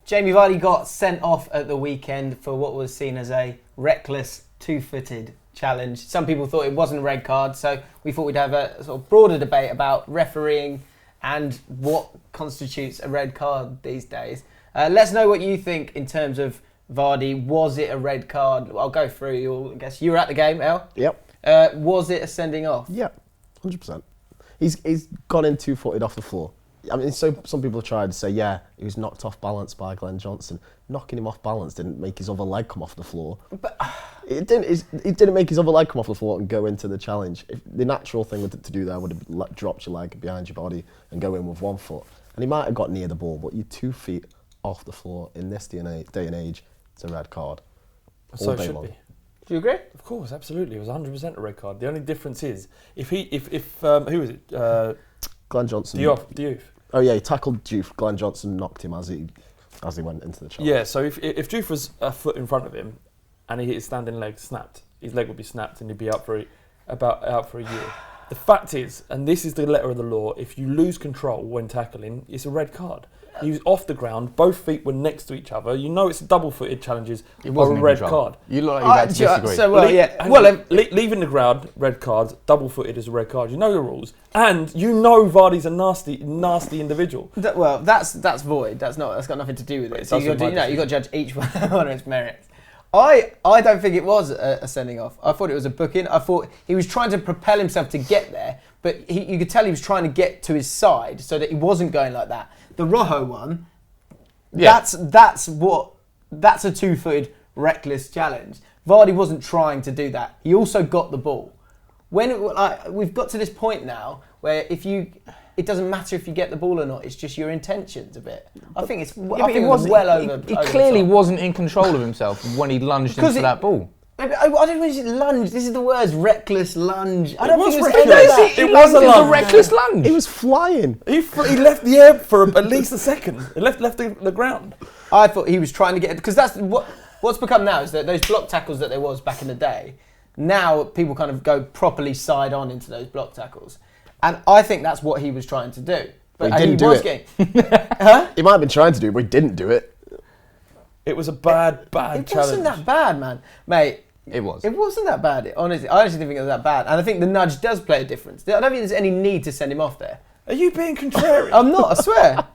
Jamie Vardy got sent off at the weekend for what was seen as a reckless two-footed challenge. Some people thought it wasn't a red card, so we thought we'd have a sort of broader debate about refereeing and what constitutes a red card these days. Let's know what you think in terms of Vardy. Was it a red card? I'll go through. I guess you were at the game, El? Yep. Was it a sending off? Yeah, 100%. He's gone in two-footed off the floor. I mean, so some people tried to say, yeah, he was knocked off balance by Glenn Johnson. Knocking him off balance didn't make his other leg come off the floor. But it didn't make his other leg come off the floor and go into the challenge. The natural thing to do there would have dropped your leg behind your body and go in with 1 foot. And he might have got near the ball, but you're 2 feet off the floor in this day and age. It's a red card. So it should be. Do you agree? Of course, absolutely. It was 100% a red card. The only difference is if who was it? Glenn Johnson. Diouf. Oh yeah, he tackled Diouf. Glenn Johnson knocked him as he went into the challenge. Yeah, so if Diouf was a foot in front of him and he hit his standing leg, snapped, his leg would be snapped and he'd be out for a year. The fact is, and this is the letter of the law, if you lose control when tackling, it's a red card. He was off the ground, both feet were next to each other. You know it's double-footed challenges or a red card. You look like you're about to disagree. So, leaving the ground, red cards, double-footed is a red card. You know the rules. And you know Vardy's a nasty individual. That's void. That's got nothing to do with it. So you got to judge each one on its merits. I don't think it was a sending off. I thought it was a booking. I thought he was trying to propel himself to get there, but you could tell he was trying to get to his side so that he wasn't going like that. The Rojo one, that's a two-footed reckless challenge. Vardy wasn't trying to do that. He also got the ball. We've got to this point now where it doesn't matter if you get the ball or not. It's just your intentions a bit. I think it's well over. He clearly wasn't in control of himself when he lunged into that ball. I don't know if it's lunge. This is the words reckless lunge. I don't think it was reckless. It was a reckless lunge. He was flying. He left the air for at least a second. He left the ground. I thought he was trying to get it because that's what's become now is that those block tackles that there was back in the day. Now people kind of go properly side on into those block tackles, and I think that's what he was trying to do. But he didn't do it. Huh? He might have been trying to do it, but he didn't do it. It was a bad challenge. It wasn't that bad, man, mate. It was. It wasn't that bad. Honestly, I actually didn't think it was that bad. And I think the nudge does play a difference. I don't think there's any need to send him off there. Are you being contrarian? I'm not, I swear.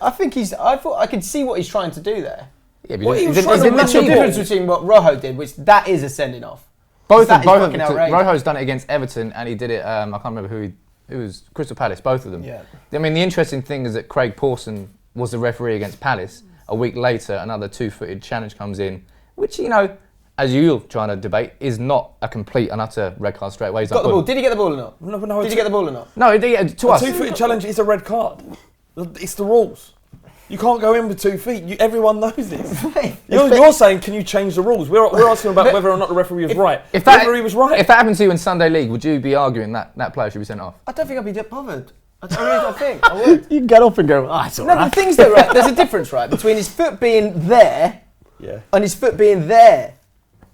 I think I thought I could see what he's trying to do there. Yeah, but there's a massive difference between what Rojo did, which that is a sending off. Both Rojo's done it against Everton and he did it, I can't remember who was Crystal Palace, both of them. Yeah. I mean, the interesting thing is that Craig Pawson was the referee against Palace. A week later, another two-footed challenge comes in, which, as you're trying to debate, is not a complete and utter red card straight away. Got the ball. Did he get the ball or not? No. Did he get the ball or not? No, to us. A two-footed challenge is a red card. It's the rules. You can't go in with 2 feet. Everyone knows this. You're saying, can you change the rules? We're asking about whether or not the referee was right. If the referee was right. If that happened to you in Sunday League, would you be arguing that player should be sent off? I don't think I'd be that bothered. I don't think I would. You can get up and go, it's all right. No, but the thing's that, right, there's a difference, right, between his foot being there and his foot being there.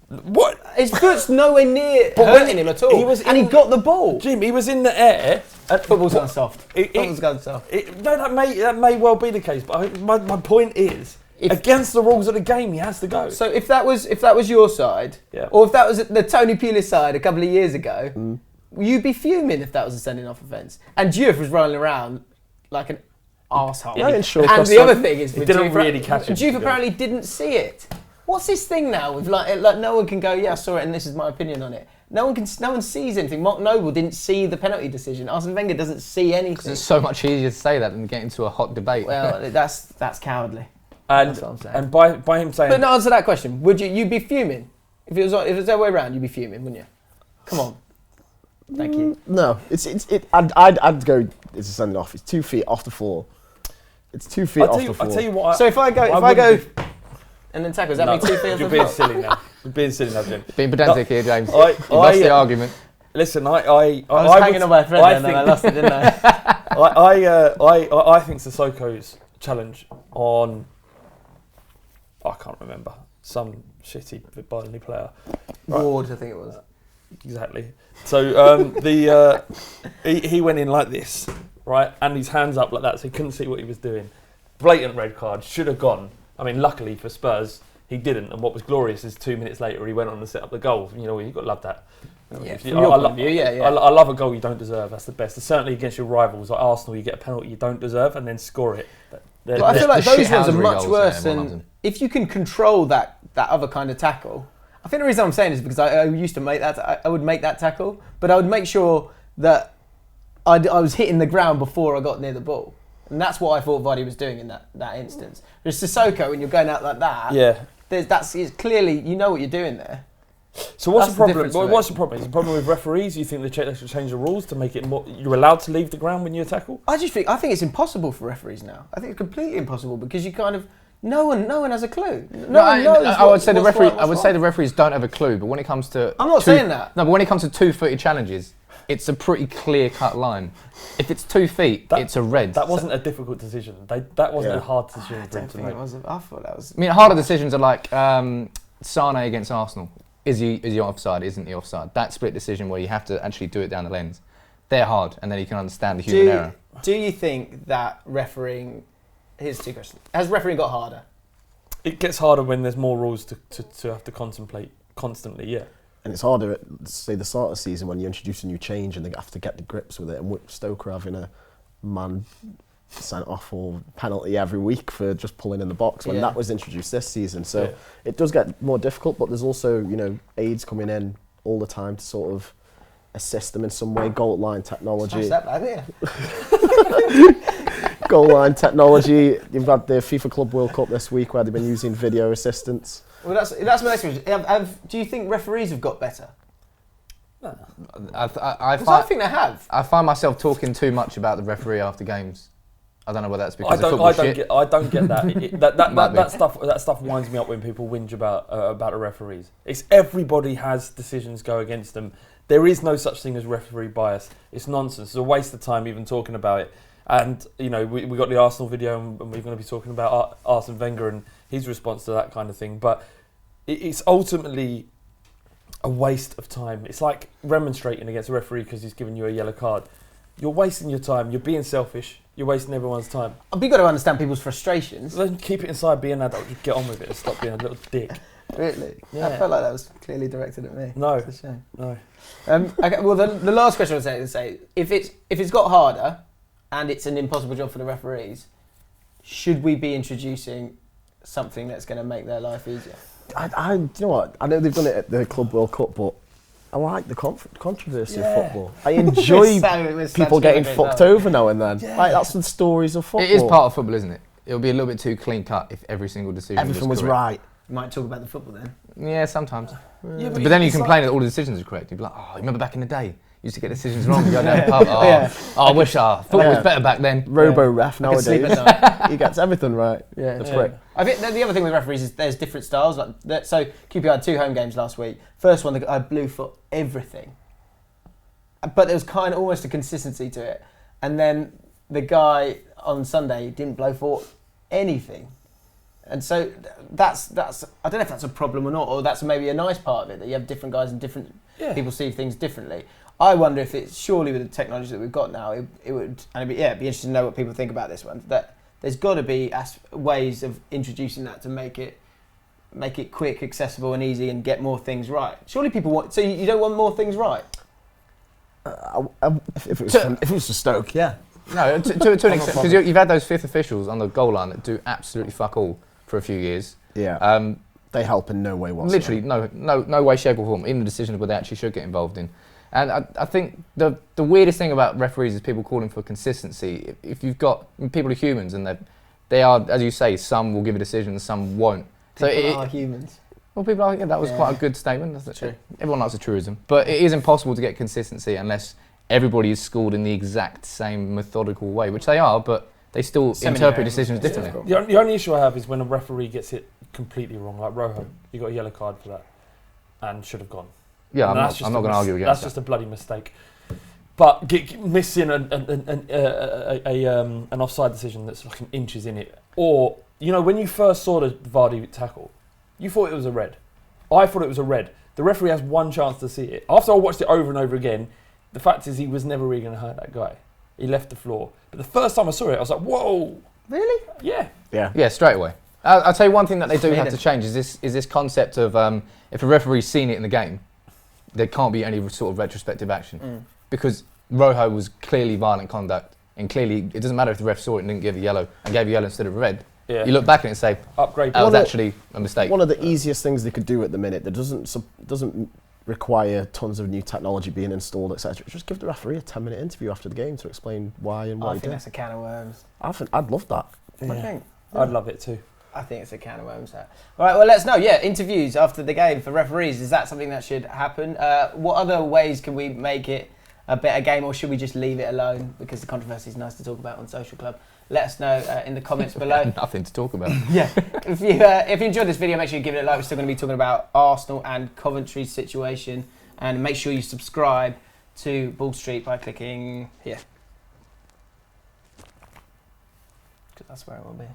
What? His foot's nowhere near hurting him at all. He got the ball. Jim, he was in the air. Football's gone soft. Football's gone soft. That may well be the case, but my point is, against the rules of the game, he has to go. So if that was your side, or if that was the Tony Pulis side a couple of years ago, you'd be fuming if that was a sending off offence. And Diouf was rolling around like an arsehole. And the other thing is, it didn't really catch him. Diouf apparently didn't see it. What's this thing now with like no one can go, I saw it and this is my opinion on it. No one sees anything. Mark Noble didn't see the penalty decision. Arsene Wenger doesn't see anything. Because it's so much easier to say that than get into a hot debate. Well, that's cowardly. And that's what I'm saying. And by him saying, but no, answer that question. Would you'd be fuming if it was the other way around? You'd be fuming, wouldn't you? Come on. Thank you. No, I'd go. It's a sending off. It's 2 feet off the floor. It's 2 feet off the floor. I'll tell you what. So if I go and then tackle, does that mean 2 feet off the floor? You're being silly now. You're being silly now, Jim. Being pedantic here, James. You lost the argument. Listen, I was hanging on by a thread and then I lost it, didn't I? I think Sissoko's challenge on, I can't remember, some shitty Burnley player. Ward, I think it was. Exactly. So he went in like this, right, and his hands up like that, so he couldn't see what he was doing. blatant red card, should have gone. I mean, luckily for Spurs, he didn't. And what was glorious is 2 minutes later, he went on to set up the goal. You know, you've got to love that. Yeah, I love a goal you don't deserve. That's the best. Certainly against your rivals like Arsenal, you get a penalty you don't deserve and then score it. But I feel like those ones are much worse than if you can control that other kind of tackle. I think the reason I'm saying is because I used to make that. I would make that tackle, but I would make sure that I was hitting the ground before I got near the ball, and that's what I thought Vardy was doing in that instance. But Sissoko, when you're going out like that, it's clearly you know what you're doing there. So what's the problem? What's the problem? Is the problem with referees? You think they should change the rules to make it more? You're allowed to leave the ground when you tackle? I think it's impossible for referees now. I think it's completely impossible because you kind of no one has a clue. No one knows. I would say the referees don't have a clue. But when it comes to I'm not saying that. No, but when it comes to 2-footed challenges, it's a pretty clear-cut line. If it's 2 feet, it's a red. That wasn't a difficult decision. That wasn't a hard decision for him to make. I thought that was. I mean, harder decisions are like Sane against Arsenal. Is he offside? Isn't he offside? That split decision where you have to actually do it down the lens. They're hard, and then you can understand the human error. Do you think that refereing? Here's 2 questions. Has refereeing got harder? It gets harder when there's more rules to have to contemplate constantly. Yeah. And it's harder at, say, the start of the season when you introduce a new change and they have to get the grips with it. And Stoker having a man sent off or penalty every week for just pulling in the box when that was introduced this season. So it does get more difficult, but there's also, aides coming in all the time to sort of assist them in some way. Goal line technology. Goal line technology. You've got the FIFA Club World Cup this week where they've been using video assistance. Well, that's my next question. Do you think referees have got better? No. I think they have. I find myself talking too much about the referee after games. I don't know whether that's because of football shit. I don't get that. That stuff winds me up when people whinge about the referees. It's everybody has decisions go against them. There is no such thing as referee bias. It's nonsense. It's a waste of time even talking about it. And we got the Arsenal video, and we're going to be talking about Arsene Wenger and his response to that kind of thing. But it's ultimately a waste of time. It's like remonstrating against a referee because he's given you a yellow card. You're wasting your time. You're being selfish. You're wasting everyone's time. But you've got to understand people's frustrations. Then keep it inside. Be an adult. Just get on with it and stop being a little dick. Really? Yeah. I felt like that was clearly directed at me. No. It's a shame. No. Okay, well, the last question I would say if it's got harder and it's an impossible job for the referees, should we be introducing something that's going to make their life easier? Do you know what? I know they've done it at the Club World Cup, but I like the controversy of football. I enjoy people getting fucked over now and then. Yeah. Like, that's the stories of football. It is part of football, isn't it? It'll be a little bit too clean cut if every single decision everything was right. You might talk about the football then. Yeah, sometimes. Yeah, but then you complain that all the decisions are correct. You'd be like, oh, remember back in the day? You used to get decisions wrong. You go down the pub. I wish football was better back then. Robo-ref nowadays. He gets everything right. Yeah, the prick. I think the other thing with referees is there's different styles. So QPR had 2 home games last week. First one, the guy blew for everything. But there was kind of almost a consistency to it. And then the guy on Sunday didn't blow for anything. And so that's I don't know if that's a problem or not, or that's maybe a nice part of it, that you have different guys and different people see things differently. I wonder if it's surely with the technology that we've got now, it would, and it'd be interesting to know what people think about this one. That there's got to be ways of introducing that to make it quick, accessible, and easy, and get more things right. Surely people want. So you don't want more things right? If it was for Stoke, yeah. No, to an extent, because you've had those 5th officials on the goal line that do absolutely fuck all for a few years. Yeah. They help in no way whatsoever. Literally, no way, shape or form, in the decisions where they actually should get involved in. And I think the weirdest thing about referees is people calling for consistency. If you've got people are humans, and they are, as you say, some will give a decision, some won't. People are humans. Well, people are. Yeah, that was quite a good statement. That's true. Everyone likes a truism, but it is impossible to get consistency unless everybody is schooled in the exact same methodical way, which they are, but they still interpret decisions differently. The only issue I have is when a referee gets it completely wrong, like Rojo. You got a yellow card for that, and should have gone. Yeah, I'm not going to argue against that. That's just a bloody mistake. But missing an offside decision that's like inches in it, or when you first saw the Vardy tackle, you thought it was a red. I thought it was a red. The referee has one chance to see it. After I watched it over and over again, the fact is he was never really going to hurt that guy. He left the floor. But the first time I saw it, I was like, whoa, Really? Yeah. Yeah, straight away. I'll tell you one thing that they do have Sweden. to change is this concept of if a referee's seen it in the game, there can't be any sort of retrospective action. Because Rojo was clearly violent conduct, and clearly it doesn't matter if the ref saw it and didn't give a yellow and gave a yellow instead of a red. Yeah. You look back at it and say, Upgrade. that was actually a mistake. One of the easiest things they could do at the minute that doesn't require tons of new technology being installed, etc. Just give the referee a 10-minute interview after the game to explain why and what I he think did. that's a can of worms. I'd love that. I think. I'd love it too. I think it's a can of worms. That. All right, well, let us know. Yeah, interviews after the game for referees. Is that something that should happen? What other ways can we make it a better game, or should we just leave it alone because the controversy is nice to talk about on Social Club? Let us know in the comments below. Nothing to talk about. Yeah. If you enjoyed this video, make sure you give it a like. We're still going to be talking about Arsenal and Coventry's situation. And make sure you subscribe to Ball Street by clicking here. Because that's where it will be.